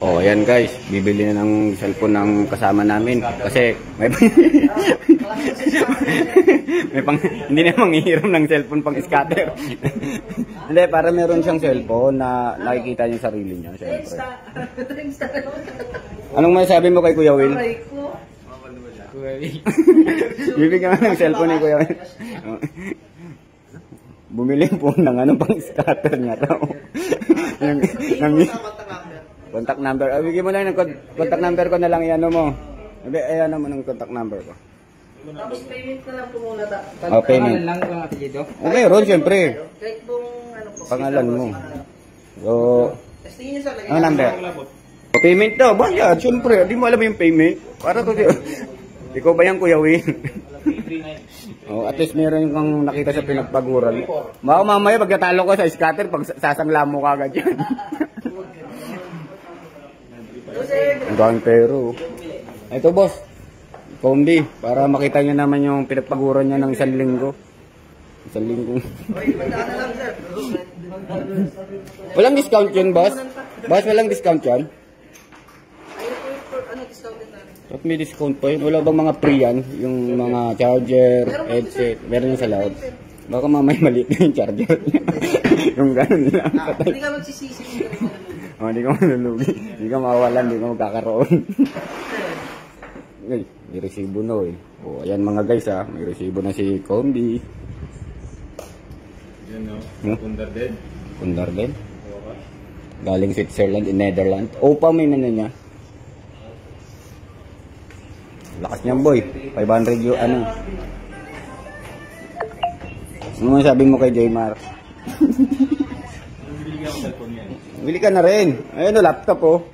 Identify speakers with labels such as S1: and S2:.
S1: Oh, ayan guys, bibili na ng cellphone ng kasama namin kasi may hindi na manghihiram ng cellphone pang scatter. Hindi, para meron siyang cellphone na nakikita niya yung sarili niya, syempre. Anong masasabi mo kay Kuya Will?
S2: Kuya Will.
S1: Bibigyan ka ng cellphone ni Kuya Will. Bumili po ng pang scatter niya raw. Contact number. Bigyan mo lang ng contact number ko na lang iyan mo. Ayan mo ng contact number ko.
S3: Tapos payment na lang po muna.
S1: Oh, payment.
S2: Pangalan lang yung apelyido?
S1: Okay, Ron, siyempre.
S3: Kahit pong ano po.
S1: Pangalan mo. So,
S3: Testingin niyo sa lagay.
S1: ano number? Oh, payment daw. Bayad, siyempre. Di mo alam yung payment. Para to. Ikaw ba yan, Kuya Win? Oh, at least meron kang nakita sa pinagpaguran. Baka mamaya pagkatalo ko sa scatter, pag sasangla mo ka agad yan. Ang daming pero. Ito boss, Kombi, para makita nyo naman yung pinagpaguran niya ng isang linggo. Isang linggo. Walang discount yun, boss? Boss, walang discount yun? At may discount pa yun. Wala bang mga free yan? Yung mga charger, headset, meron yung sa loud. Baka mamaya maliit na yung charger niya. Yung gano'n nila.
S3: Hindi ka magsisisi.
S1: Oh, hindi ka malulugi. Hindi ka mawawalan, hindi ka magkakaroon. Ay, may resibo na eh. Oh, ayan mga guys ha. May resibo na si Kombi.
S4: Yan no? Kundarden.
S1: Kundarden? Galing Switzerland, in Netherlands. Opa may nana niya. Lakas niyan boy. 500 yung ano. Ano sabi mo kay Jaymar?
S4: Bibili ako cellphone yan.
S1: Bili ka na rin. Ayun o, laptop oh.